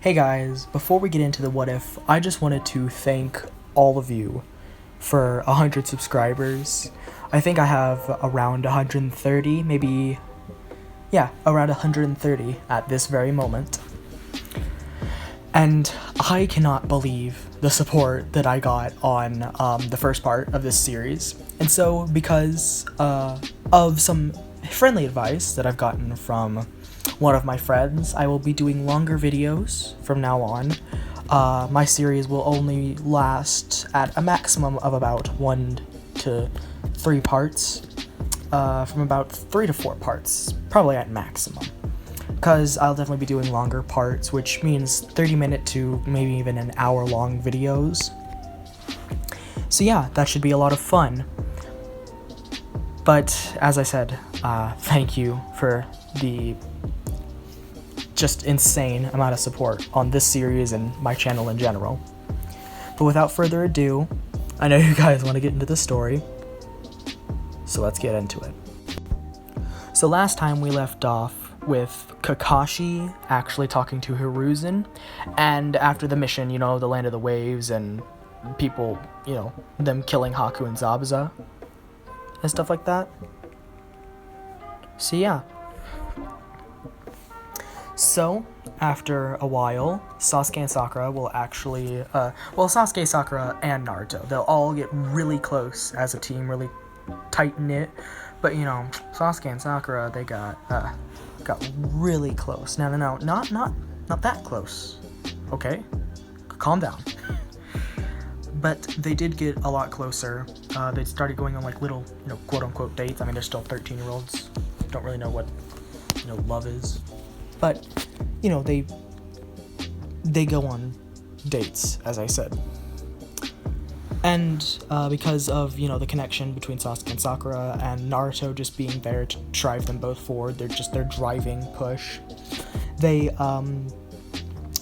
Hey guys, before we get into the what if, I just wanted to thank all of you for 100 subscribers. I think I have around 130, around 130 at this very moment. And I cannot believe the support that I got on the first part of this series. And so, because of some friendly advice that I've gotten from one of my friends, I will be doing longer videos from now on. My series will only last at a maximum of about 1 to 3 parts, from about 3 to 4 parts, probably at maximum. Because I'll definitely be doing longer parts, which means 30-minute to maybe even an hour-long videos. So yeah, that should be a lot of fun. But, as I said, thank you for the just insane amount of support on this series and my channel in general. But without further ado, I know you guys want to get into the story, so let's get into it. So last time we left off with Kakashi actually talking to Hiruzen, and after the mission, the Land of the Waves, and people, them killing Haku and Zabuza, and stuff like that. So yeah. So, after a while, Sasuke and Sakura will actually, Sasuke, Sakura, and Naruto, they'll all get really close as a team, really tight-knit, but, Sasuke and Sakura, they got really close. No, not that close, okay? Calm down. But they did get a lot closer. They started going on, little, quote-unquote dates. I mean, they're still 13-year-olds, don't really know what, love is. But, they go on dates, as I said. And because of, the connection between Sasuke and Sakura and Naruto just being there to drive them both forward, their driving push, they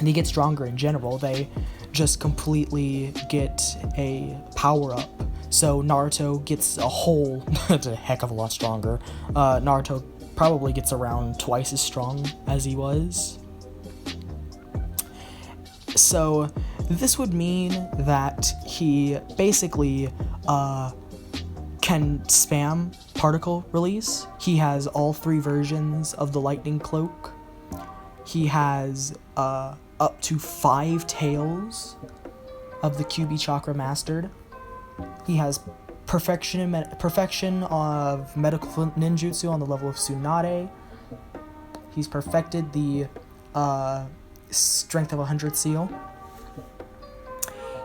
get stronger in general. They just completely get a power-up. So Naruto gets it's a heck of a lot stronger. Naruto probably gets around twice as strong as he was. So this would mean that he basically can spam particle release. He has all 3 versions of the lightning cloak. He has up to 5 tails of the QB chakra mastered. He has perfection of medical ninjutsu on the level of Tsunade. He's perfected the strength of 100 seal.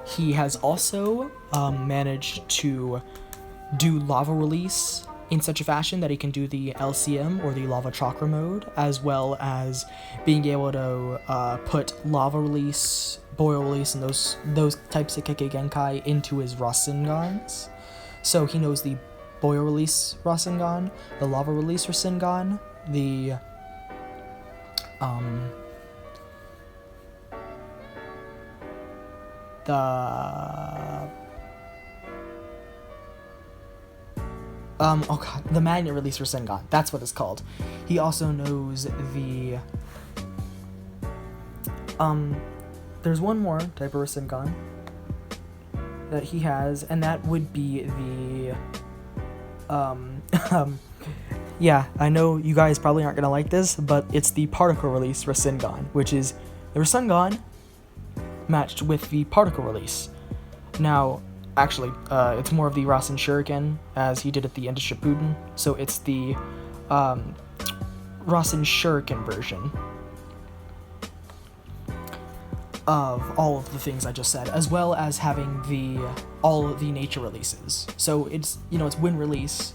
He has also managed to do lava release in such a fashion that he can do the LCM, or the lava chakra mode, as well as being able to put lava release, boil release, and those types of Kage Genkai into his Rasengans. So he knows the boil release Rasengan, the lava release Rasengan, the the magnet release Rasengan. That's what it's called. He also knows the there's one more type of Rasengan that he has, and that would be the yeah, I know you guys probably aren't gonna like this, but it's the particle release Rasengan, which is the Rasengan matched with the particle release. Now, actually, it's more of the Rasen Shuriken, as he did at the end of Shippuden, so it's the Rasen Shuriken version of all of the things I just said, as well as having all of the nature releases. So it's, it's wind release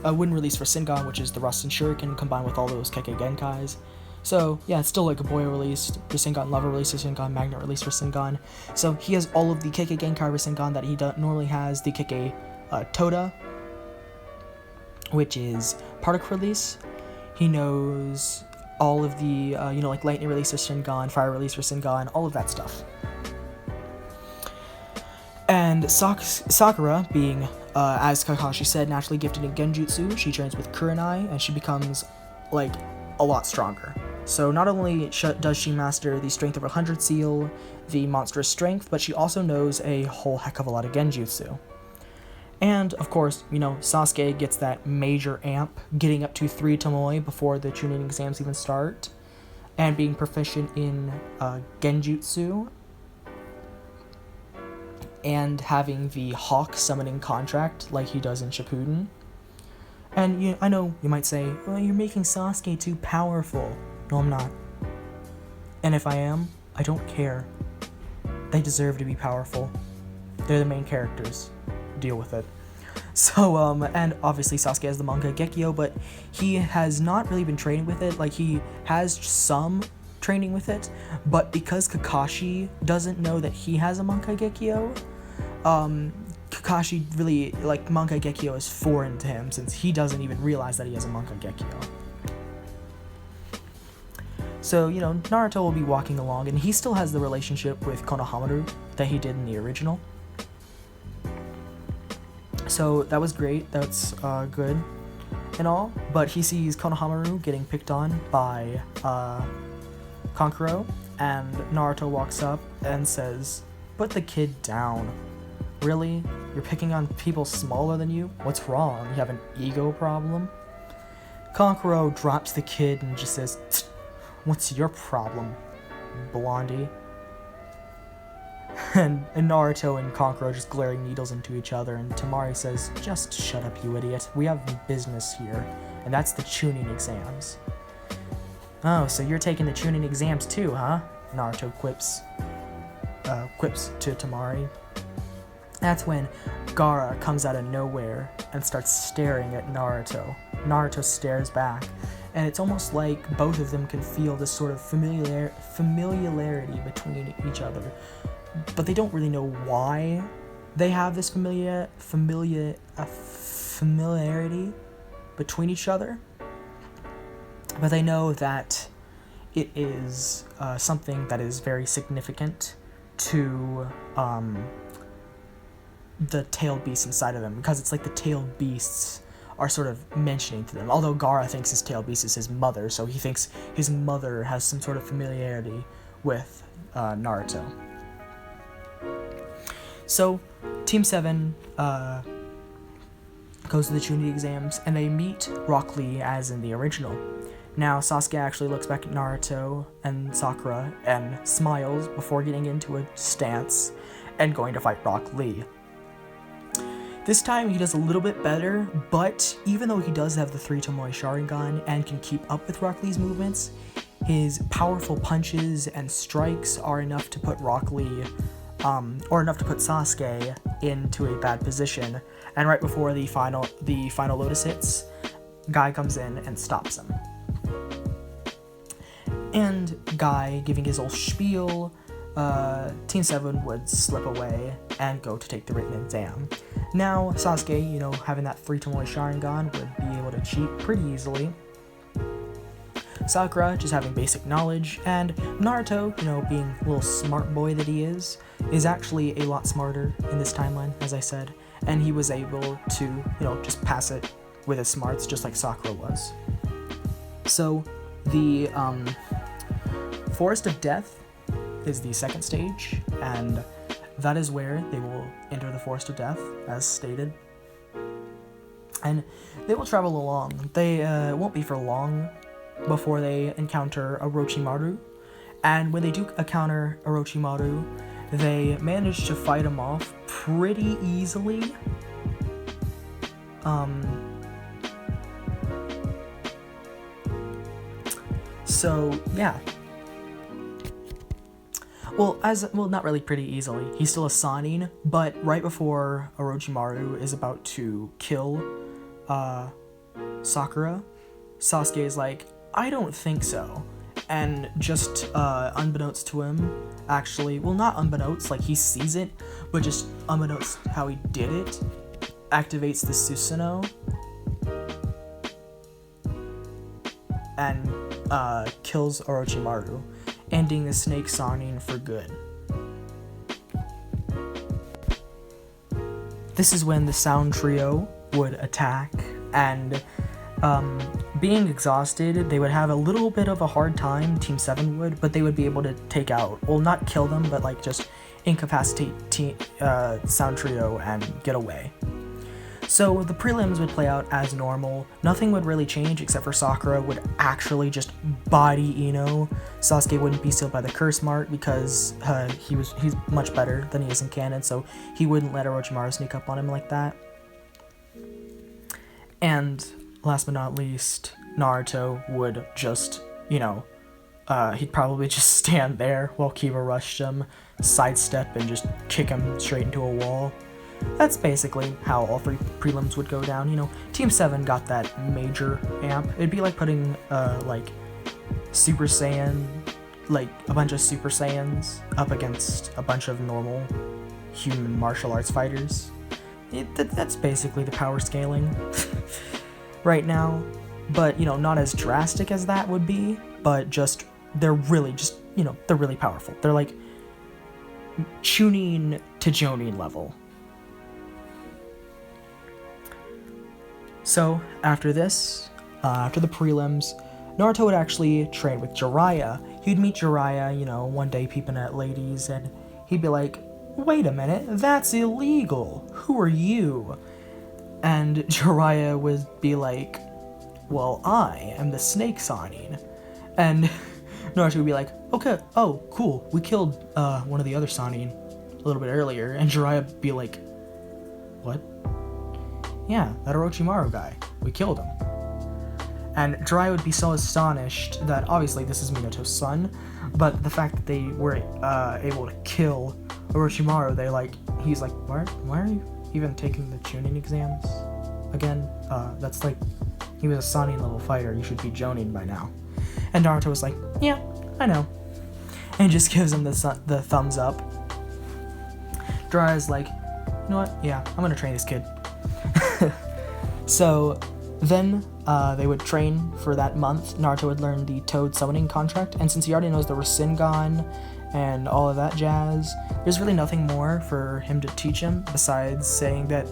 for Rasengan, which is the Rasen Shuriken combined with all those Kage Genkais. So yeah, it's still like a boil release Rasengan, lava release Rasengan, magnet release Rasengan. So he has all of the Kage Genkai Rasengan that he normally has, the Kage Toda, which is particle release. He knows all of the, lightning release Rasengan, fire release Rasengan, all of that stuff. And Sakura, being, as Kakashi said, naturally gifted in Genjutsu, she trains with Kurenai, and she becomes, a lot stronger. So not only does she master the Strength of 100 seal, the monstrous strength, but she also knows a whole heck of a lot of genjutsu. And, of course, Sasuke gets that major amp, getting up to 3 tomoe before the Chunin exams even start, and being proficient in genjutsu, and having the Hawk summoning contract like he does in Shippuden. And I know you might say, well, you're making Sasuke too powerful. No, I'm not. And if I am, I don't care. They deserve to be powerful. They're the main characters. Deal with it. So, and obviously Sasuke has the manga Gekyo, but he has not really been training with it. Like, he has some training with it, but because Kakashi doesn't know that he has a manga Gekyo, Kakashi really, manga Gekyo is foreign to him, since he doesn't even realize that he has a manga Gekyo. So, Naruto will be walking along, and he still has the relationship with Konohamaru that he did in the original. So that was great, that's good and all, but he sees Konohamaru getting picked on by Kankuro, and Naruto walks up and says, "Put the kid down. Really? You're picking on people smaller than you? What's wrong? You have an ego problem?" Kankuro drops the kid and just says, "What's your problem, blondie?" And Naruto and Kankuro just glaring needles into each other, and Temari says, "Just shut up, you idiot. We have business here, and that's the Chunin exams." "Oh, so you're taking the Chunin exams too, huh?" Naruto quips to Temari. That's when Gaara comes out of nowhere and starts staring at Naruto. Naruto stares back, and it's almost like both of them can feel this sort of familiarity between each other, but they don't really know why they have this familiarity between each other. But they know that it is something that is very significant to the tailed beasts inside of them, because it's like the tailed beasts are sort of mentioning to them. Although Gaara thinks his tailed beast is his mother, so he thinks his mother has some sort of familiarity with Naruto. So, Team 7 goes to the Chunin exams, and they meet Rock Lee as in the original. Now, Sasuke actually looks back at Naruto and Sakura and smiles before getting into a stance and going to fight Rock Lee. This time, he does a little bit better, but even though he does have the 3 tomoe Sharingan and can keep up with Rock Lee's movements, his powerful punches and strikes are enough to put Rock Lee or enough to put Sasuke into a bad position, and right before the final Lotus hits, Guy comes in and stops him. And Guy, giving his old spiel, Team 7 would slip away and go to take the written exam. Now, Sasuke, having that 3 tomoe Sharingan would be able to cheat pretty easily. Sakura, just having basic knowledge, and Naruto, being a little smart boy that he is actually a lot smarter in this timeline, as I said, and he was able to, just pass it with his smarts, just like Sakura was. So, the Forest of Death is the second stage, and that is where they will enter the Forest of Death, as stated. And they will travel along. They won't be for long before they encounter Orochimaru, and when they do encounter Orochimaru, they manage to fight him off pretty easily. So yeah. Well, not really pretty easily. He's still a Sannin, but right before Orochimaru is about to kill Sakura, Sasuke is like, "I don't think so." And just unbeknownst to him, actually, well, not unbeknownst, like he sees it, but just unbeknownst how he did it, activates the Susanoo and kills Orochimaru, ending the Snake Sannin for good. This is when the Sound Trio would attack, and being exhausted, they would have a little bit of a hard time, Team 7 would, but they would be able to take out, well, not kill them, but like just incapacitate Sound Trio and get away. So the prelims would play out as normal. Nothing would really change except for Sakura would actually just body Ino. Sasuke wouldn't be sealed by the curse mark because he's much better than he is in canon, so he wouldn't let Orochimaru sneak up on him like that. And last but not least, Naruto would just, he'd probably just stand there while Kiba rushed him, sidestep, and just kick him straight into a wall. That's basically how all three prelims would go down. Team 7 got that major amp. It'd be like putting, Super Saiyan, like a bunch of Super Saiyans up against a bunch of normal human martial arts fighters. That's basically the power scaling right now. But, not as drastic as that would be, but they're really powerful. They're like Chunin to Jonin level. So, after this, after the prelims, Naruto would actually train with Jiraiya. He'd meet Jiraiya, one day peeping at ladies, and he'd be like, "Wait a minute, that's illegal. Who are you?" And Jiraiya would be like, "Well, I am the Snake Sanin." And Naruto would be like, "Okay, oh, cool, we killed one of the other Sanin a little bit earlier." And Jiraiya would be like, "What?" "Yeah, that Orochimaru guy. We killed him." And Jiraiya would be so astonished that obviously this is Minato's son, but the fact that they were able to kill Orochimaru, he's like, why are you even taking the Chunin exams again? That's like, he was a Sanin level fighter. You should be Jonin by now. And Naruto was like, "Yeah, I know," and just gives him the thumbs up. Jiraiya's like, "You know what? Yeah, I'm gonna train this kid." So then they would train for that month. Naruto would learn the Toad summoning contract, and since he already knows the Rasengan and all of that jazz, there's really nothing more for him to teach him besides saying that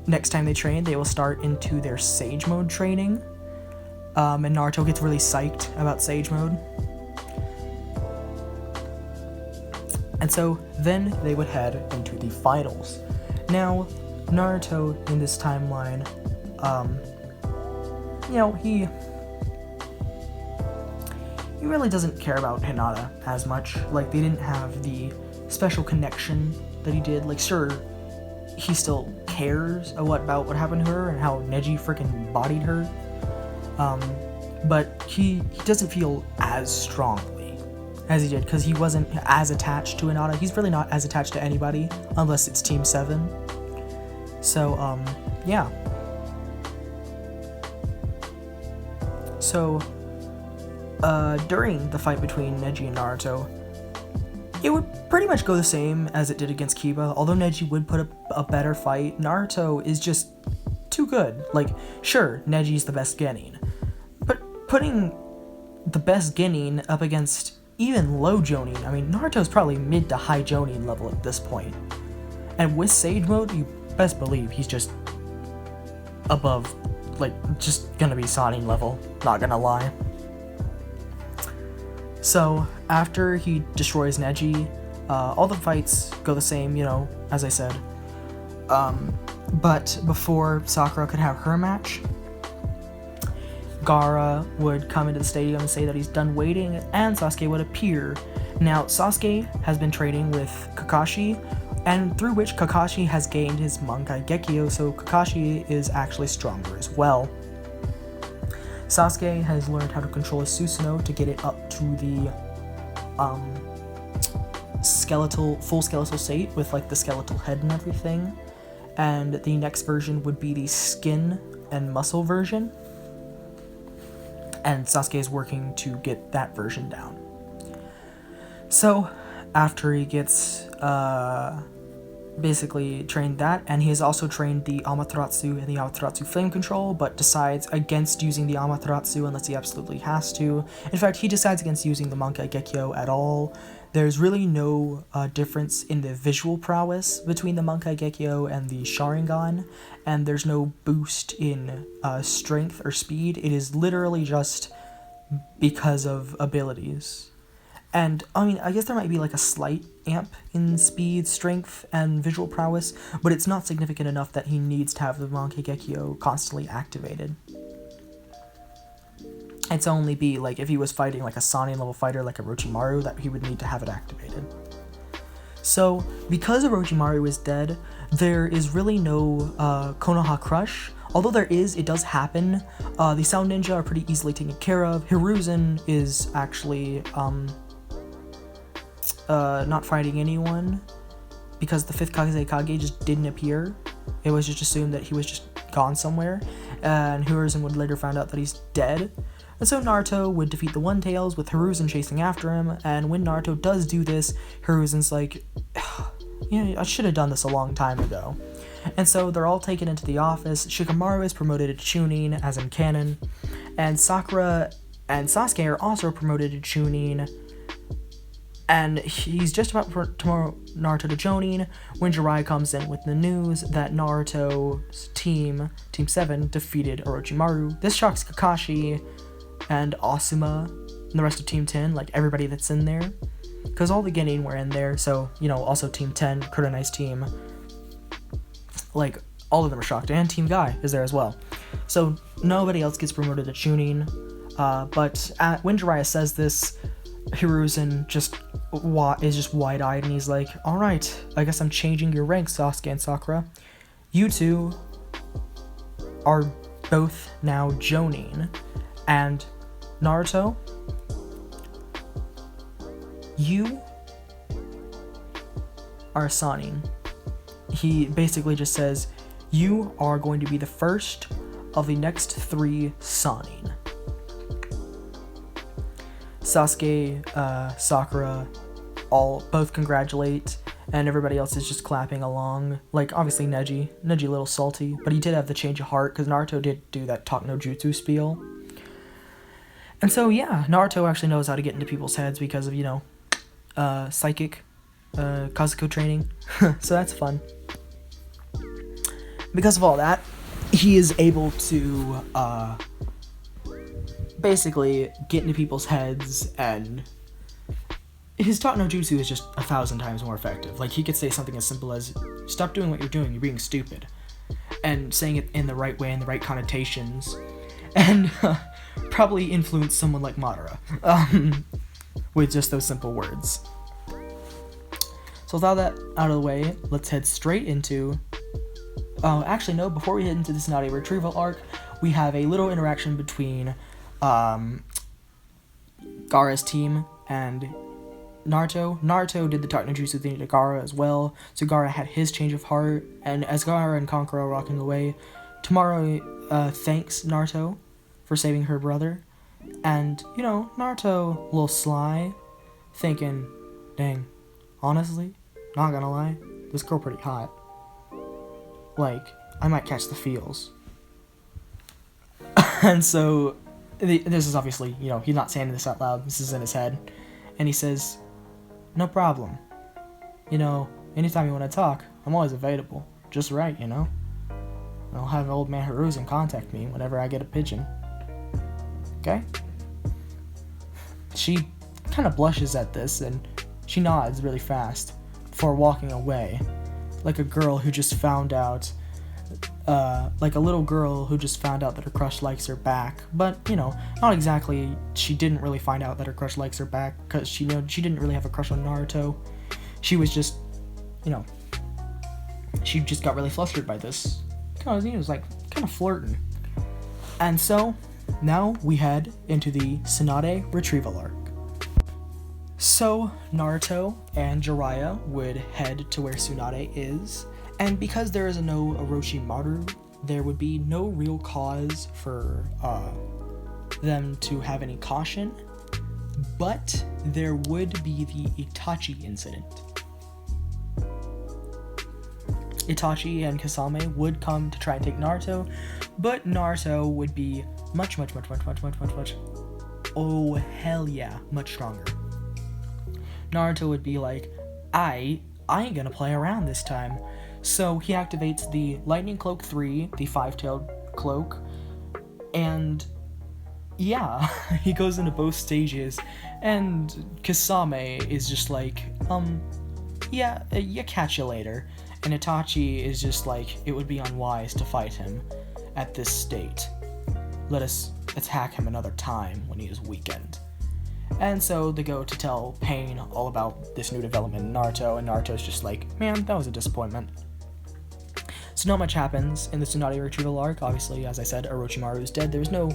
next time they train, they will start into their Sage Mode training. And Naruto gets really psyched about Sage Mode. And so then they would head into the finals. Now, Naruto in this timeline, he really doesn't care about Hinata as much. Like, they didn't have the special connection that he did. Like, sure, he still cares about what happened to her and how Neji freaking bodied her, but he doesn't feel as strongly as he did because he wasn't as attached to Hinata. He's really not as attached to anybody unless it's Team 7. So, yeah. So, during the fight between Neji and Naruto, it would pretty much go the same as it did against Kiba. Although Neji would put up a better fight, Naruto is just too good. Like, sure, Neji's the best Genin, but putting the best Genin up against even low Jonin, Naruto's probably mid to high Jonin level at this point. And with Sage Mode, you best believe he's just above, just gonna be Sanin level, not gonna lie. So, after he destroys Neji, all the fights go the same, as I said. But before Sakura could have her match, Gaara would come into the stadium and say that he's done waiting, and Sasuke would appear. Now, Sasuke has been training with Kakashi, and through which Kakashi has gained his Mankai Gekyo, so Kakashi is actually stronger as well. Sasuke has learned how to control his Susanoo to get it up to the full skeletal state with the skeletal head and everything. And the next version would be the skin and muscle version. And Sasuke is working to get that version down. So, after he gets basically trained that, and he has also trained the Amaterasu and the Amaterasu Flame Control, but decides against using the Amaterasu unless he absolutely has to. In fact, he decides against using the Mankai Gekyo at all. There's really no difference in the visual prowess between the Mankai Gekyo and the Sharingan, and there's no boost in strength or speed. It is literally just because of abilities. And, I mean, I guess there might be, like, a slight amp in speed, strength, and visual prowess, but it's not significant enough that he needs to have the Mankai Gekyo constantly activated. It's only be, like, if he was fighting, like, a Sannin level fighter like Orochimaru, that he would need to have it activated. So, because Orochimaru is dead, there is really no Konoha Crush. Although there is, it does happen. The Sound Ninja are pretty easily taken care of. Hiruzen is actually, not fighting anyone because the 5th Kage just didn't appear. It was just assumed that he was just gone somewhere, and Hiruzen would later find out that he's dead. And so Naruto would defeat the One-Tails with Hiruzen chasing after him, and when Naruto does do this, Hiruzen's like, I should have done this a long time ago. And so they're all taken into the office. Shikamaru is promoted to Chunin, as in canon, and Sakura and Sasuke are also promoted to Chunin, and he's just about to promote Naruto to Jonin when Jiraiya comes in with the news that Naruto's Team 7, defeated Orochimaru. This shocks Kakashi and Asuma and the rest of Team 10, like everybody that's in there, because all the Genin were in there, so, also Team 10, Kurenai's team, like, all of them are shocked, and Team Guy is there as well. So nobody else gets promoted to Chunin, but when Jiraiya says this, Hiruzen is just wide-eyed, and he's like, alright, I guess I'm changing your ranks, Sasuke and Sakura. You two are both now Jonin, and Naruto, you are Sannin. He basically just says, you are going to be the first of the next 3 Sannin. Sasuke, Sakura, both congratulate, and everybody else is just clapping along. Like, obviously Neji a little salty, but he did have the change of heart, because Naruto did do that Talk no Jutsu spiel. And so, yeah, Naruto actually knows how to get into people's heads because of, psychic, Kazuko training, so that's fun. Because of all that, he is able to, basically get into people's heads, and his Talk no Jutsu is just 1,000 times more effective. Like, he could say something as simple as, stop doing what you're doing, you're being stupid, and saying it in the right way, in the right connotations, and probably influence someone like Madara, with just those simple words. So with all that out of the way, let's head straight into, actually no, before we head into the Tsunade retrieval arc, we have a little interaction between Gaara's team and Naruto. Naruto did the Talk no Jutsu thing to Gaara as well, so Gaara had his change of heart, and as Gaara and Kankuro are walking away, Tamaru thanks Naruto for saving her brother, and, Naruto, a little sly, thinking, dang, honestly, not gonna lie, this girl pretty hot. Like, I might catch the feels. And so, this is obviously, he's not saying this out loud, this is in his head, and he says, no problem. Anytime you want to talk, I'm always available. Just right, I'll have old man Hiruzen contact me whenever I get a pigeon. Okay? She kind of blushes at this, and she nods really fast before walking away, like a girl who just found out, like a little girl who just found out that her crush likes her back, but, not exactly, she didn't really find out that her crush likes her back, because she didn't really have a crush on Naruto. She was just, she just got really flustered by this, because he was, like, kind of flirting. And so, now we head into the Tsunade retrieval arc. So, Naruto and Jiraiya would head to where Tsunade is, and because there is no Orochimaru, there would be no real cause for them to have any caution, but there would be the Itachi incident. Itachi and Kasame would come to try and take Naruto, but Naruto would be much, oh hell yeah, much stronger. Naruto would be like, I ain't gonna play around this time. So he activates the Lightning Cloak 3, the 5-tailed cloak, and yeah, he goes into both stages, and Kasame is just like, yeah, you catch you later. And Itachi is just like, it would be unwise to fight him at this state. Let us attack him another time when he is weakened. And so they go to tell Pain all about this new development in Naruto, and Naruto's just like, man, that was a disappointment. So not much happens in the Tsunade retrieval arc. Obviously, as I said, Orochimaru is dead. There was no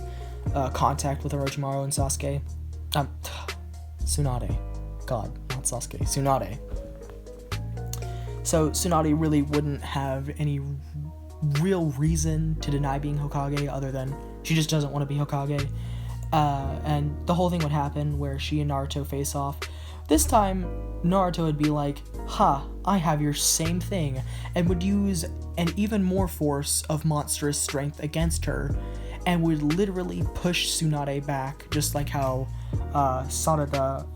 contact with Orochimaru and Sasuke. Tsunade. God, not Sasuke. Tsunade. So Tsunade really wouldn't have any real reason to deny being Hokage other than she just doesn't want to be Hokage. And the whole thing would happen where she and Naruto face off. This time, Naruto would be like, I have your same thing, and would use an even more force of monstrous strength against her, and would literally push Tsunade back, just like how Sarada,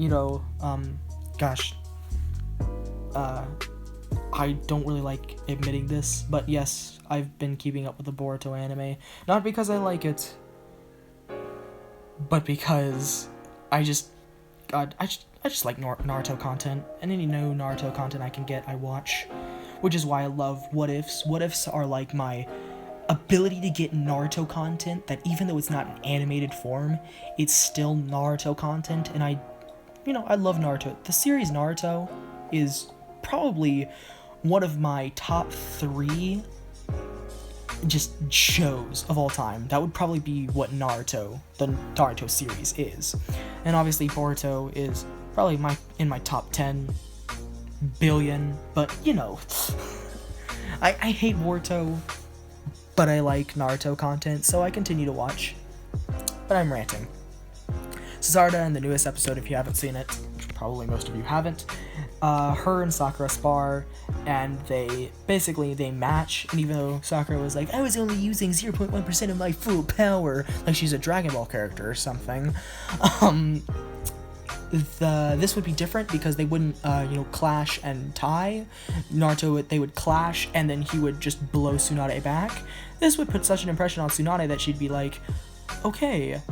I don't really like admitting this, but yes, I've been keeping up with the Boruto anime, not because I like it, but because I just like Naruto content, and any new Naruto content I can get, I watch, which is why I love What Ifs. What Ifs are like my ability to get Naruto content that even though it's not in animated form, it's still Naruto content, and I love Naruto. The series Naruto is probably one of my top 3 just shows of all time. That would probably be what the Naruto series is. And obviously Boruto is probably in my top 10 billion, but I hate Boruto, but I like Naruto content, so I continue to watch. But I'm ranting. Sarada in the newest episode, if you haven't seen it, probably most of you haven't, her and Sakura spar, and they match, and even though Sakura was like, I was only using 0.1% of my full power, like she's a Dragon Ball character or something, this would be different because they wouldn't, clash and tie. Naruto, they would clash, and then he would just blow Tsunade back. This would put such an impression on Tsunade that she'd be like, okay,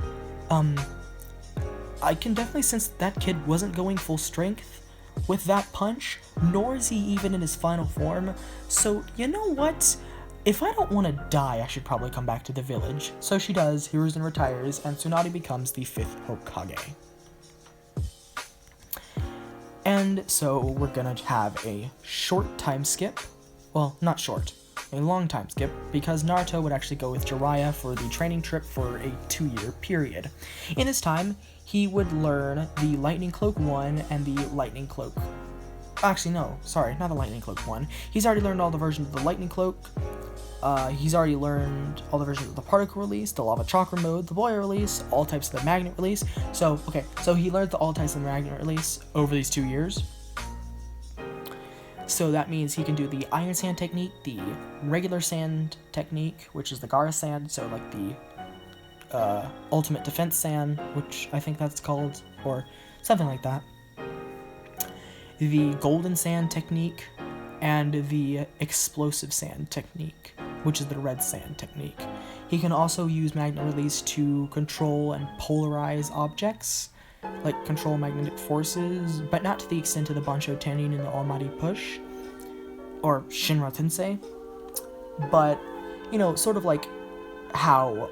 I can definitely sense that kid wasn't going full strength with that punch, nor is he even in his final form, so you know what? If I don't want to die, I should probably come back to the village. So she does, heroes and retires, and Tsunade becomes the 5th Hokage. And so we're gonna have a short time skip. Well, not short, a long time skip, because Naruto would actually go with Jiraiya for the training trip for a 2-year period. In this time, he would learn the Lightning Cloak 1 and the Lightning Cloak... Actually, no, sorry, not the Lightning Cloak 1. He's already learned all the versions of the Lightning Cloak. He's already learned all the versions of the Particle Release, the Lava Chakra Mode, the Boya Release, all types of the Magnet Release. So he learned all types of the Magnet Release over these 2 years. So that means he can do the Iron Sand technique, the regular sand technique, which is the Gaara sand, so like the Ultimate Defense Sand, which I think that's called, or something like that. The Golden Sand technique, and the Explosive Sand technique, which is the Red Sand technique. He can also use Magnet Release to control and polarize objects, like control magnetic forces, but not to the extent of the Bansho Tennin and the Almighty Push, or Shinra Tensei, but, sort of like how,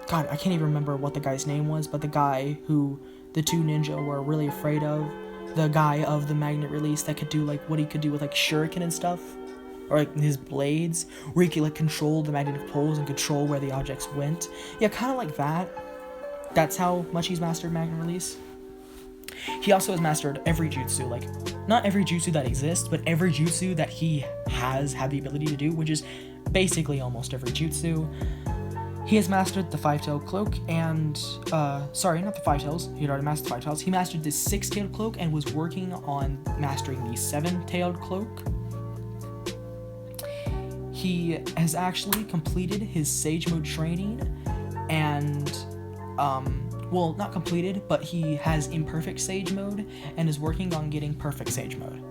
God, I can't even remember what the guy's name was, but the guy who the 2 ninja were really afraid of, the guy of the Magnet Release that could do, like, what he could do with, like, shuriken and stuff, or, like, his blades, where he could, like, control the magnetic poles and control where the objects went. Yeah, kind of like that. That's how much he's mastered Magnet Release. He also has mastered every jutsu, like, not every jutsu that exists, but every jutsu that he has had the ability to do, which is basically almost every jutsu. He has mastered the 5-tailed cloak and, sorry, not the 5 tails, he had already mastered the 5 tails. He mastered the 6-tailed cloak and was working on mastering the 7-tailed cloak. he has actually completed his Sage Mode training, and, well, not completed, but he has Imperfect Sage Mode, and is working on getting Perfect Sage Mode.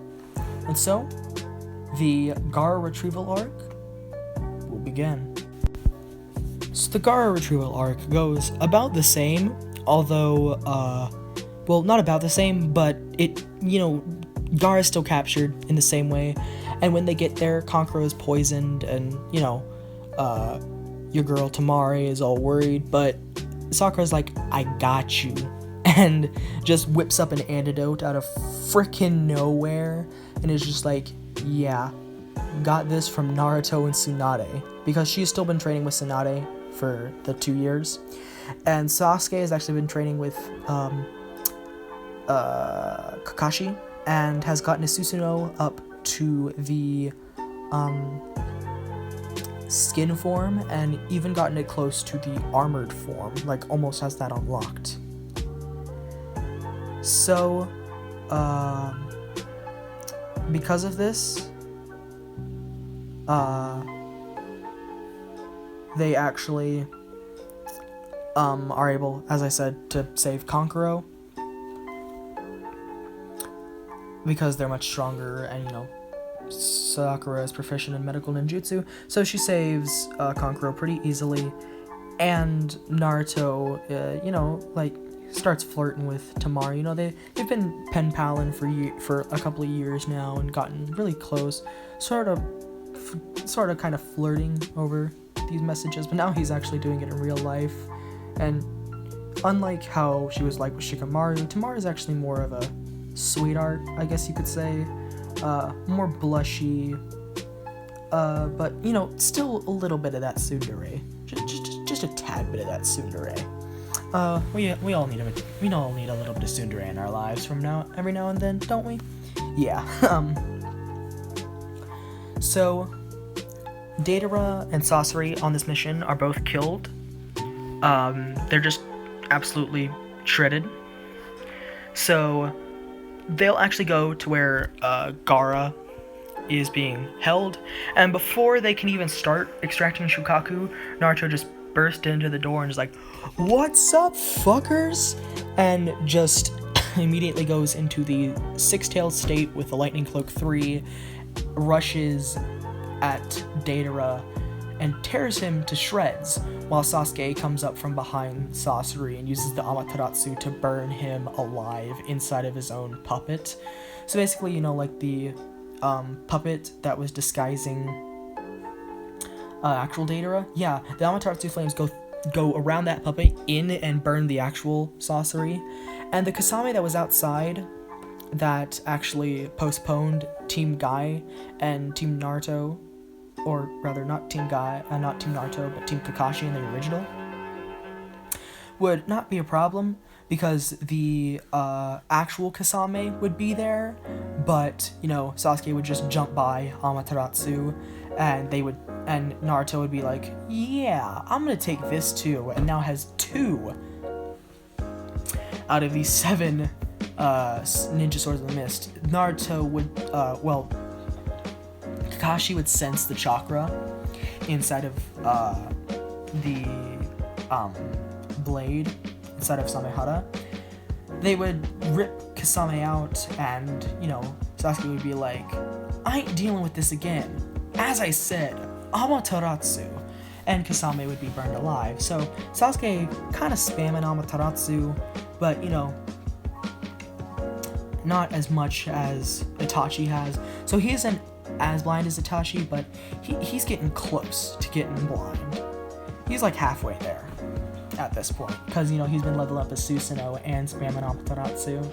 And so, the Gaara Retrieval arc will begin. So the Gaara Retrieval arc goes about the same, although, well, not about the same, but it, Gaara is still captured in the same way, and when they get there, Kankuro is poisoned, and, your girl Tamare is all worried, but Sakura's like, I got you, and just whips up an antidote out of frickin' nowhere, and is just like, yeah, got this from Naruto and Tsunade, because she's still been training with Tsunade for the 2 years, and Sasuke has actually been training with, Kakashi, and has gotten his Susanoo up to the, skin form, and even gotten it close to the armored form, like almost has that unlocked. So, because of this, they actually, are able, as I said, to save Kankuro, because they're much stronger, and, Sakura is proficient in medical ninjutsu, so she saves Kankuro pretty easily, and Naruto, starts flirting with Tamari. They've been pen palling for a couple of years now, and gotten really close, sort of kind of flirting over these messages, but now he's actually doing it in real life, and unlike how she was like with Shikamaru, Tamari is actually more of a sweetheart, I guess you could say, more blushy, but, still a little bit of that tsundere, just a tad bit of that tsundere. We all need a little bit of tsundere in our lives every now and then, don't we? Yeah. So Deidara and Sasori on this mission are both killed. They're just absolutely shredded. So they'll actually go to where Gaara is being held, and before they can even start extracting Shukaku, Naruto just burst into the door and is like, "What's up, fuckers?" and just immediately goes into the six-tailed state with the Lightning Cloak 3, rushes at Deidara, and tears him to shreds, while Sasuke comes up from behind Sasori and uses the Amaterasu to burn him alive inside of his own puppet. So basically, like the puppet that was disguising actual Deidara, yeah, the Amaterasu flames go around that puppet in and burn the actual Sasori, and the Kasame that was outside that actually postponed Team Guy and Team Naruto, or rather not Team Guy, not Team Naruto, but Team Kakashi in the original, would not be a problem, because the actual Kasame would be there, but, Sasuke would just jump by Amaterasu, and Naruto would be like, yeah, I'm gonna take this too, and now has 2 out of these 7 Ninja Swords of the Mist. Naruto would, Kakashi would sense the chakra inside of the blade inside of Samehara. They would rip Kasame out, and, Sasuke would be like, I ain't dealing with this again. As I said, Amaterasu. And Kasame would be burned alive. So Sasuke kind of spamming Amaterasu, but, not as much as Itachi has. So he isn't as blind as Itachi, but he's getting close to getting blind. He's like halfway there at this point, because, he's been leveling up his Susanoo and spamming Amaterasu,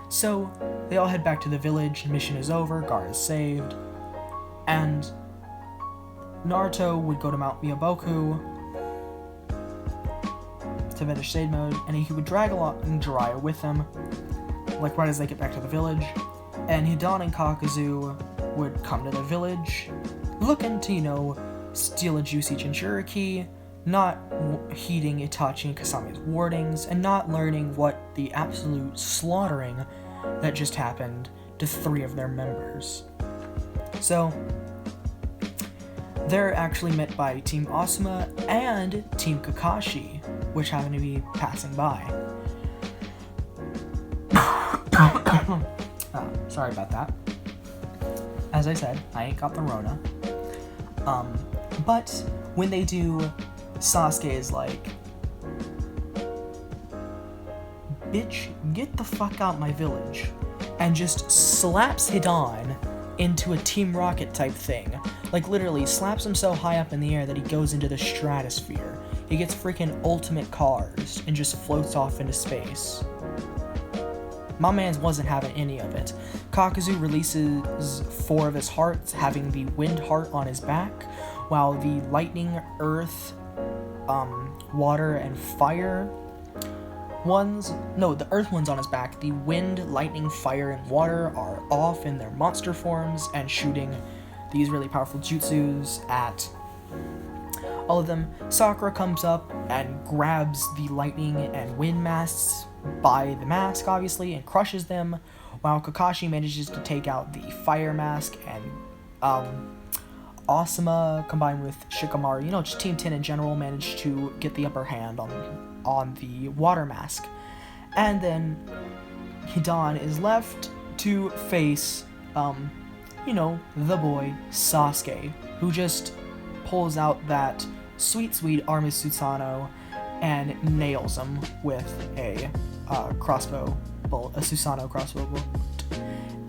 So they all head back to the village, mission is over, Gaara is saved, and Naruto would go to Mount Miyaboku to finish Sage Mode, and he would drag along Jiraiya with him, like right as they get back to the village, and Hidan and Kakuzu would come to the village, looking to, steal a juicy Jinchuriki, not heeding Itachi and Kasame's warnings, and not learning what the absolute slaughtering that just happened to 3 of their members. So they're actually met by Team Asuma and Team Kakashi, which happen to be passing by. Sorry about that. As I said, I ain't got the Rona. But when they do, Sasuke is like, bitch, get the fuck out my village, and just slaps Hidan into a Team Rocket type thing. Like, literally slaps him so high up in the air that he goes into the stratosphere. He gets freaking ultimate cars and just floats off into space. My man wasn't having any of it. Kakuzu releases 4 of his hearts, having the wind heart on his back, while the lightning, earth, water, and fire ones, no, the earth one's on his back. The wind, lightning, fire, and water are off in their monster forms and shooting these really powerful jutsus at all of them. Sakura comes up and grabs the lightning and wind masks by the mask, obviously, and crushes them, while Kakashi manages to take out the fire mask, and Asuma, combined with Shikamaru, just Team 10 in general, managed to get the upper hand on the water mask. And then Hidan is left to face, the boy, Sasuke, who just pulls out that sweet Armis Susanoo and nails him with a crossbow bolt, a Susanoo crossbow bolt,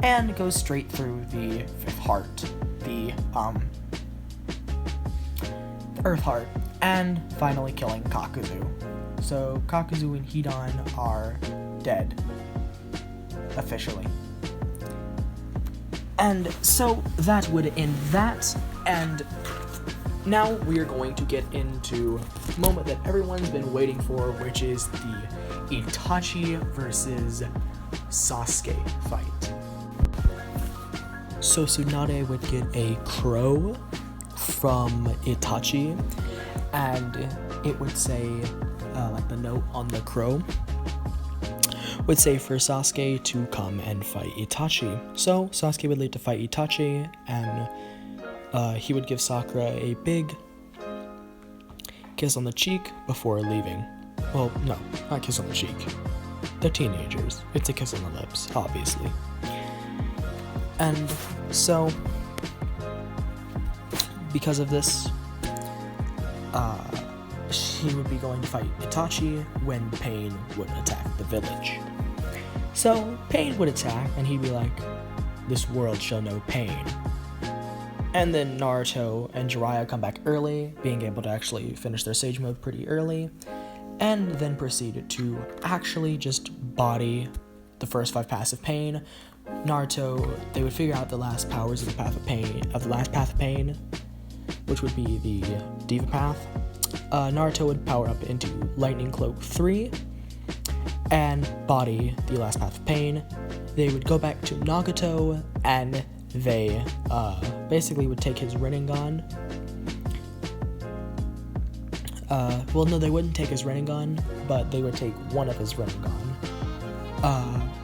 and goes straight through the 5th heart, the Earth Heart, and finally killing Kakuzu. So Kakuzu and Hidan are dead, officially. And so that would end that, and now we are going to get into the moment that everyone's been waiting for, which is the Itachi versus Sasuke fight. So Tsunade would get a crow from Itachi, and it would say, like the note on the crow would say for Sasuke to come and fight Itachi. So Sasuke would leave to fight Itachi, and he would give Sakura a big kiss on the cheek before leaving. Well, no, not kiss on the cheek. They're teenagers. It's a kiss on the lips, obviously. And so, because of this, he would be going to fight Itachi when Pain would attack the village. So, Pain would attack, and he'd be like, "This world shall know pain." And then Naruto and Jiraiya come back early, being able to actually finish their Sage Mode pretty early, and then proceed to actually just body the first 5 paths of pain. Naruto, they would figure out the last powers of the Path of Pain, which would be the Diva Path. Naruto would power up into Lightning Cloak 3 and body the last Path of Pain. They would go back to Nagato, and they basically would take his Rinnegan. Well, no, they wouldn't take his Rinnegan, but they would take one of his Rinnegan.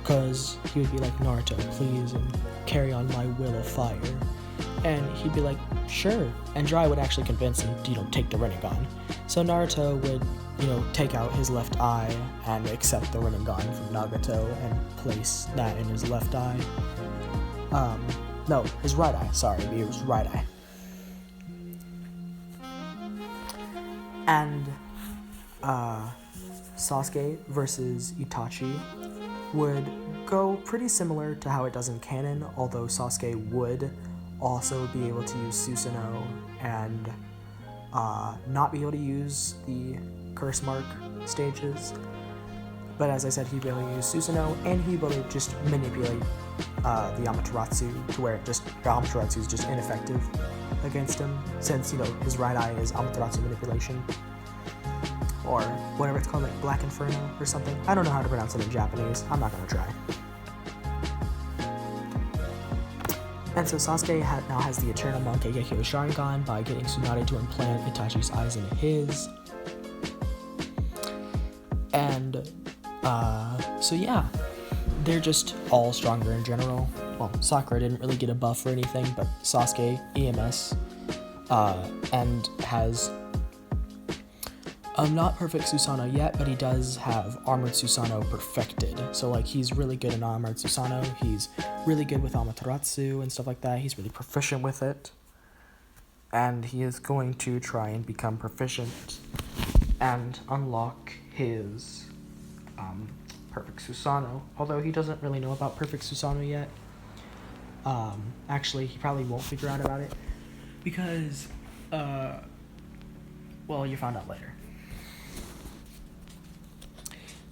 Because he would be like, "Naruto, please, and carry on my will of fire." And he'd be like, "Sure." And Jiraiya would actually convince him to, take the Rinnegan. So Naruto would, take out his left eye and accept the Rinnegan from Nagato and place that in his left eye. No, his right eye, sorry, it was right eye. And, Sasuke versus Itachi would go pretty similar to how it does in canon, although Sasuke would also be able to use Susanoo and not be able to use the curse mark stages. But as I said, he'd be able to use Susanoo, and he'd be able to just manipulate the Amaterasu to where Amaterasu is just ineffective against him, since, his right eye is Amaterasu manipulation. Or whatever it's called, like Black Inferno or something. I don't know how to pronounce it in Japanese. I'm not gonna try. And so Sasuke now has the Eternal Monk Gekyo Sharingan by getting Tsunade to implant Itachi's eyes into his. And, so yeah, they're just all stronger in general. well, Sakura didn't really get a buff or anything, but Sasuke, EMS, and has not perfect Susanoo yet, but he does have Armored Susanoo perfected. So, like, he's really good in Armored Susanoo, he's really good with Amaterasu and stuff like that, he's really proficient with it. And he is going to try and become proficient and unlock his perfect Susanoo, although he doesn't really know about perfect Susanoo yet. Actually, he probably won't figure out about it, because, well, you found out later.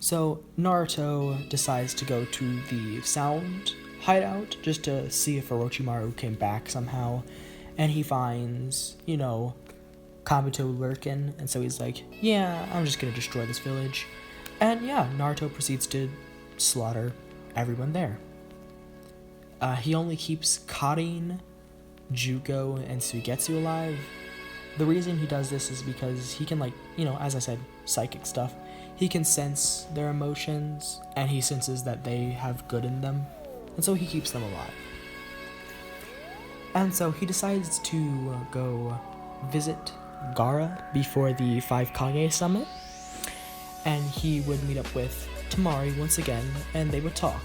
So, Naruto decides to go to the sound hideout, just to see if Orochimaru came back somehow, and he finds, you know, Kabuto lurking, and so he's like, yeah, I'm just gonna destroy this village. And yeah, Naruto proceeds to slaughter everyone there. He only keeps Karin, Jugo, and Suigetsu alive. The reason he does this is because he can, like, you know, as I said, psychic stuff. He can sense their emotions, and he senses that they have good in them, and so he keeps them alive. And so he decides to go visit Gaara before the 5 Kage summit, and he would meet up with Temari once again, and they would talk.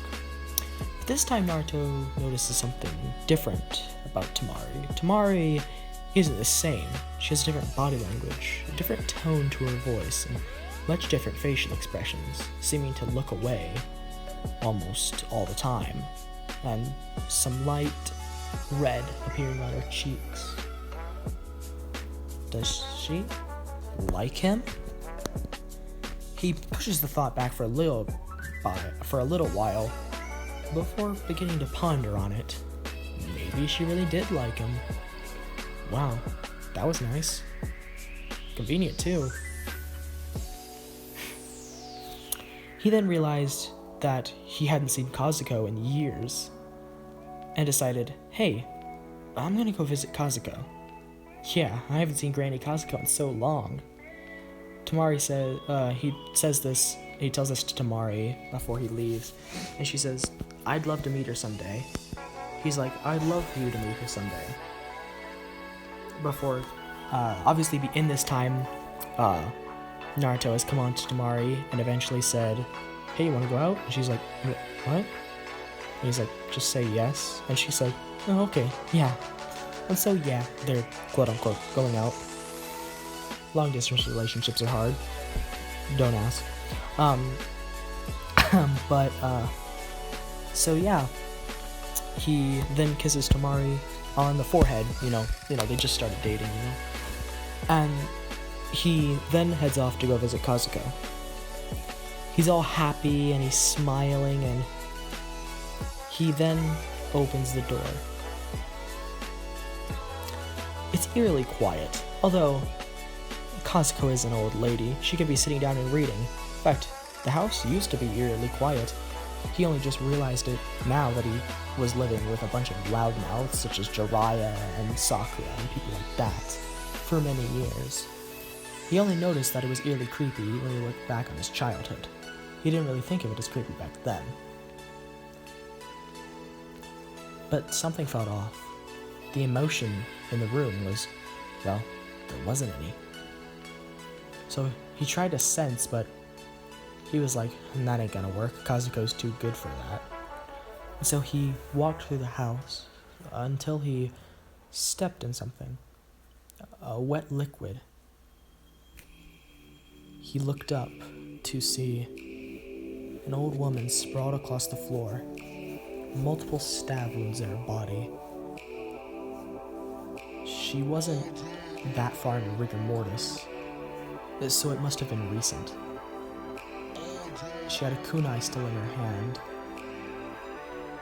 But this time Naruto notices something different about Temari. Temari isn't the same. She has a different body language, a different tone to her voice, and much different facial expressions, seeming to look away almost all the time, and some light red appearing on her cheeks. Does she like him? He pushes the thought back for a little while before beginning to ponder on it. Maybe she really did like him. Wow, that was nice. Convenient too. He then realized that he hadn't seen Kazuko in years, and decided, hey, I'm gonna go visit Kazuko. Yeah, I haven't seen Granny Kazuko in so long. Temari says, he tells this to Temari before he leaves, and she says, I'd love to meet her someday. He's like, I'd love for you to meet her someday. Before, obviously in this time, Naruto has come on to Temari and eventually said, hey, you wanna go out? And she's like, what? And he's like, just say yes. And she's like, oh, okay, yeah. And so, yeah, they're quote-unquote going out. Long-distance relationships are hard. Don't ask. So yeah. He then kisses Temari on the forehead, you know, they just started dating, you know. And he then heads off to go visit Kazuko. He's all happy and he's smiling, and he then opens the door. It's eerily quiet, although Kazuko is an old lady. She could be sitting down and reading. In fact, the house used to be eerily quiet. He only just realized it now that he was living with a bunch of loudmouths such as Jiraiya and Sakura and people like that for many years. He only noticed that it was eerily creepy when he looked back on his childhood. He didn't really think of it as creepy back then. But something felt off. The emotion in the room was, well, there wasn't any. So he tried to sense, but he was like, that ain't gonna work. Kazuko's too good for that. And so he walked through the house until he stepped in something. A wet liquid. He looked up to see an old woman sprawled across the floor, multiple stab wounds in her body. She wasn't that far into rigor mortis, so it must have been recent. She had a kunai still in her hand,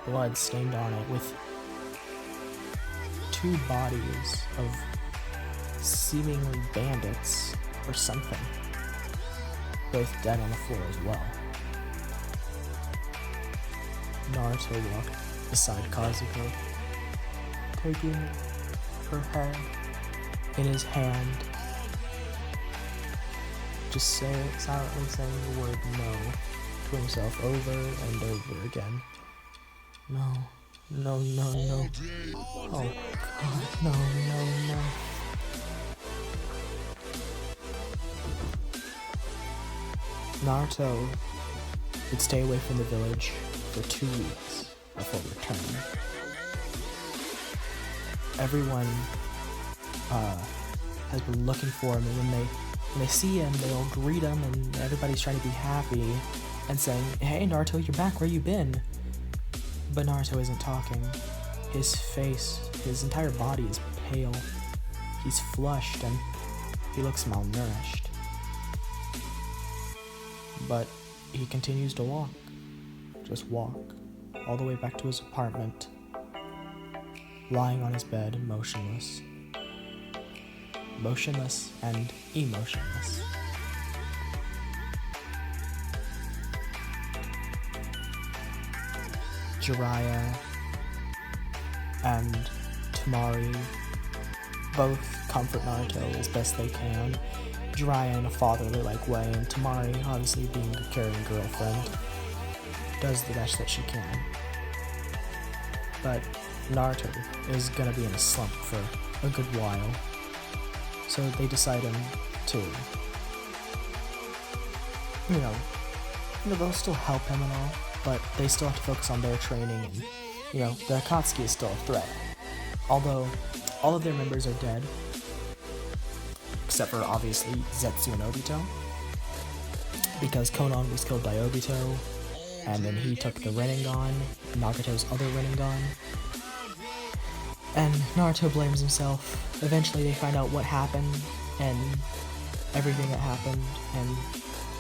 blood stained on it, with two bodies of seemingly bandits or something, both dead on the floor as well. Naruto walked beside Kazuko, taking her head in his hand, just silently saying the word no to himself over and over again. No, No, no, no. Oh, God, no, no, no. Naruto would stay away from the village for 2 weeks before returning. Everyone has been looking for him, and when they see him, they all greet him, and everybody's trying to be happy and saying, "Hey, Naruto, you're back. Where you been?" But Naruto isn't talking. His face, his entire body is pale. He's flushed, and he looks malnourished. But he continues to walk. Just walk. All the way back to his apartment. Lying on his bed, motionless. Motionless and emotionless. Jiraiya and Temari both comfort Naruto as best they can. Jiraiya in a fatherly-like way, and Temari, obviously being a caring girlfriend, does the best that she can. But Naruto is gonna be in a slump for a good while, so they decide to, they'll still help him and all, but they still have to focus on their training, and, the Akatsuki is still a threat. Although, all of their members are dead, except for, obviously, Zetsu and Obito, because Konan was killed by Obito, and then he took the Rinnegan, Nagato's other Rinnegan, and Naruto blames himself. Eventually they find out what happened, and everything that happened, and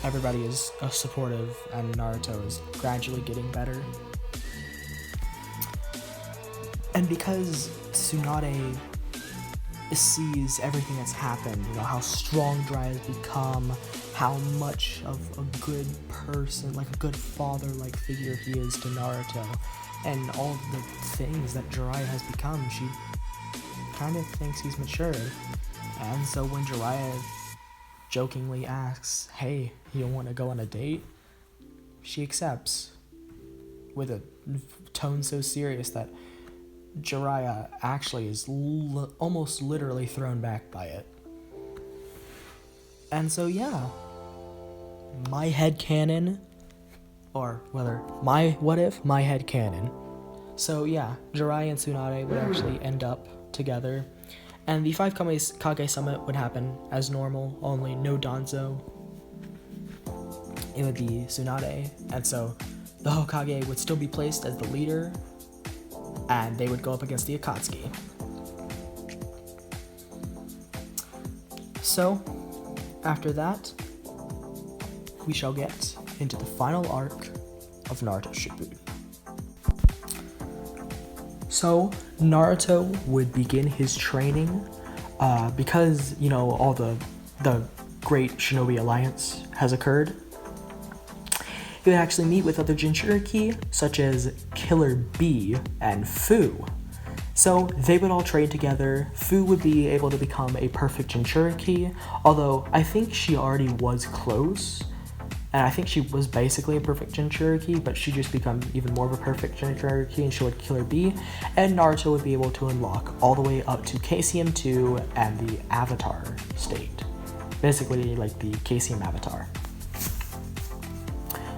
everybody is supportive, and Naruto is gradually getting better. And because Tsunade sees everything that's happened, how strong Jiraiya has become, how much of a good person, like a good father-like figure he is to Naruto, and all of the things that Jiraiya has become, she kind of thinks he's matured. And so when Jiraiya jokingly asks, "Hey, you want to go on a date?" she accepts, with a tone so serious that Jiraiya actually is almost literally thrown back by it. And so yeah, my headcanon, or whether my headcanon. So yeah, Jiraiya and Tsunade would actually end up together, and the 5 Kage summit would happen as normal, only no Danzo. It would be Tsunade, and so the Hokage would still be placed as the leader, and they would go up against the Akatsuki. So, after that, we shall get into the final arc of Naruto Shippuden. So, Naruto would begin his training, because, all the great Shinobi alliance has occurred. He would actually meet with other Jinchuriki, such as Killer Bee and Fu. So they would all train together. Fu would be able to become a perfect Jinchuriki, although I think she already was close, and I think she was basically a perfect Jinchuriki, but she'd just become even more of a perfect Jinchuriki, and she would Killer Bee, and Naruto would be able to unlock all the way up to KCM2 and the Avatar state. Basically, like the KCM Avatar.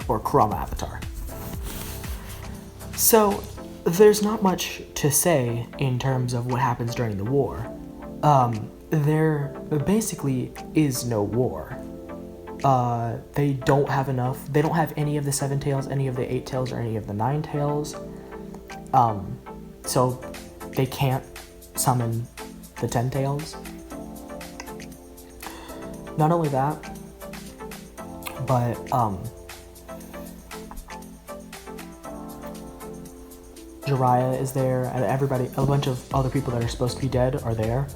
Or Kurama Avatar. So, there's not much to say in terms of what happens during the war. There basically is no war. They don't have any of the 7 tails, any of the 8 tails, or any of the 9 tails. So they can't summon the 10 tails. Not only that, but, Jiraiya is there, and a bunch of other people that are supposed to be dead are there.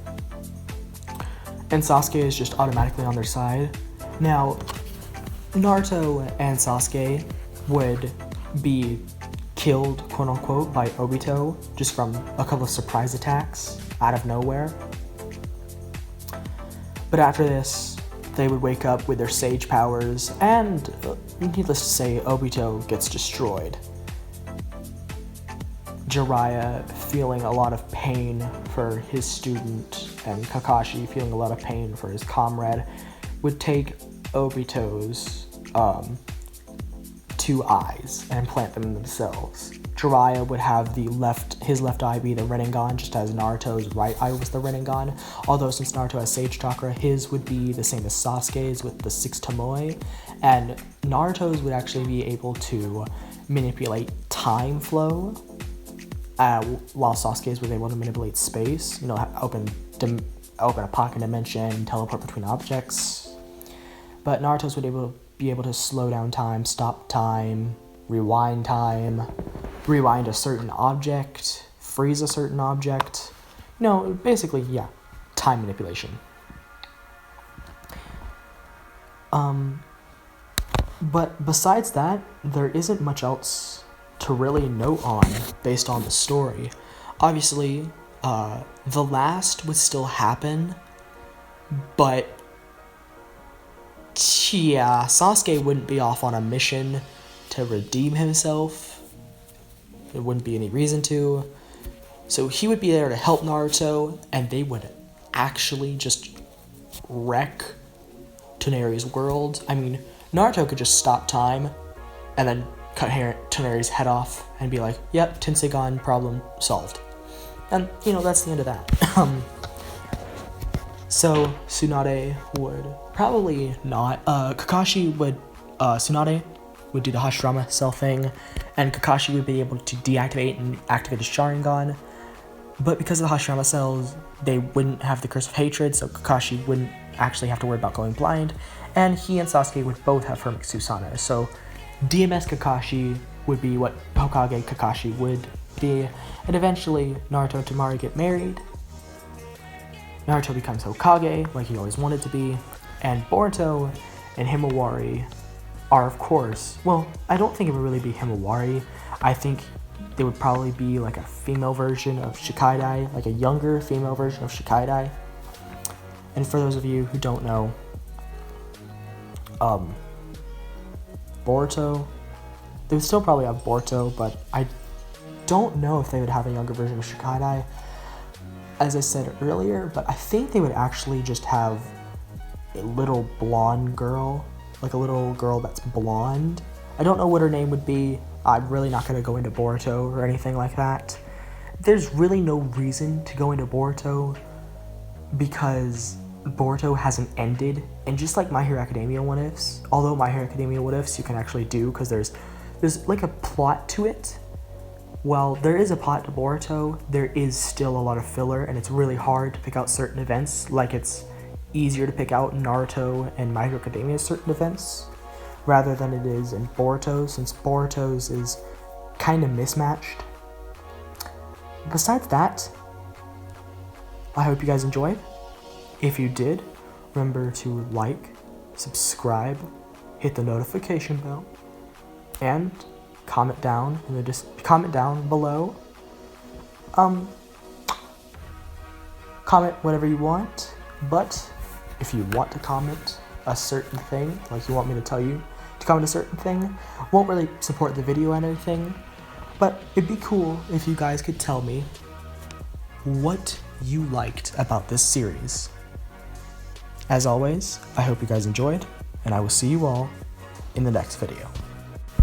And Sasuke is just automatically on their side. Now, Naruto and Sasuke would be killed, quote-unquote, by Obito, just from a couple of surprise attacks out of nowhere. But after this, they would wake up with their sage powers, and needless to say, Obito gets destroyed. Jiraiya feeling a lot of pain for his student and Kakashi feeling a lot of pain for his comrade would take Obito's 2 eyes and implant them in themselves. Jiraiya would have his left eye be the Rinnegan, just as Naruto's right eye was the Rinnegan. Although since Naruto has Sage Chakra, his would be the same as Sasuke's with the 6 Tomoe, and Naruto's would actually be able to manipulate time flow, while Sasuke's was able to manipulate space. You know, open a pocket dimension, teleport between objects. But Naruto's would be able to slow down time, stop time, rewind a certain object, freeze a certain object. You know, basically, yeah, time manipulation. But besides that, there isn't much else to really note on based on the story. Obviously, the last would still happen, but yeah, Sasuke wouldn't be off on a mission to redeem himself. There wouldn't be any reason to. So he would be there to help Naruto, and they would actually just wreck Tsunade's world. I mean, Naruto could just stop time and then cut Tsunade's head off and be like, yep, Tenseigan problem solved. And, you know, that's the end of that. So Tsunade would probably not. Kakashi would, Tsunade would do the Hashirama cell thing, and Kakashi would be able to deactivate and activate his Sharingan. But because of the Hashirama cells, they wouldn't have the Curse of Hatred, so Kakashi wouldn't actually have to worry about going blind, and he and Sasuke would both have Hermit Susanoo. So DMS Kakashi would be what Hokage Kakashi would be, and eventually Naruto and Temari get married. Naruto becomes Hokage, like he always wanted to be, and Boruto and Himawari are, of course, well, I don't think it would really be Himawari. I think they would probably be like a female version of Shikaidai, like a younger female version of Shikaidai. And for those of you who don't know, Boruto, they would still probably have Boruto, but I don't know if they would have a younger version of Shikaidai, as I said earlier, but I think they would actually just have a little blonde girl, like a little girl that's blonde. I don't know what her name would be. I'm really not going to go into Boruto or anything like that. There's really no reason to go into Boruto because Boruto hasn't ended, and just like My Hero Academia What Ifs, although My Hero Academia What Ifs you can actually do because there's like a plot to it. While there is a plot to Boruto, there is still a lot of filler, and it's really hard to pick out certain events, like it's easier to pick out Naruto and My Hero Academia's certain events rather than it is in Boruto, since Boruto's is kind of mismatched. Besides that, I hope you guys enjoyed. If you did, remember to like, subscribe, hit the notification bell, and comment down below. Comment whatever you want, but if you want to comment a certain thing, like you want me to tell you to comment a certain thing, won't really support the video and anything, but it'd be cool if you guys could tell me what you liked about this series. As always, I hope you guys enjoyed, and I will see you all in the next video.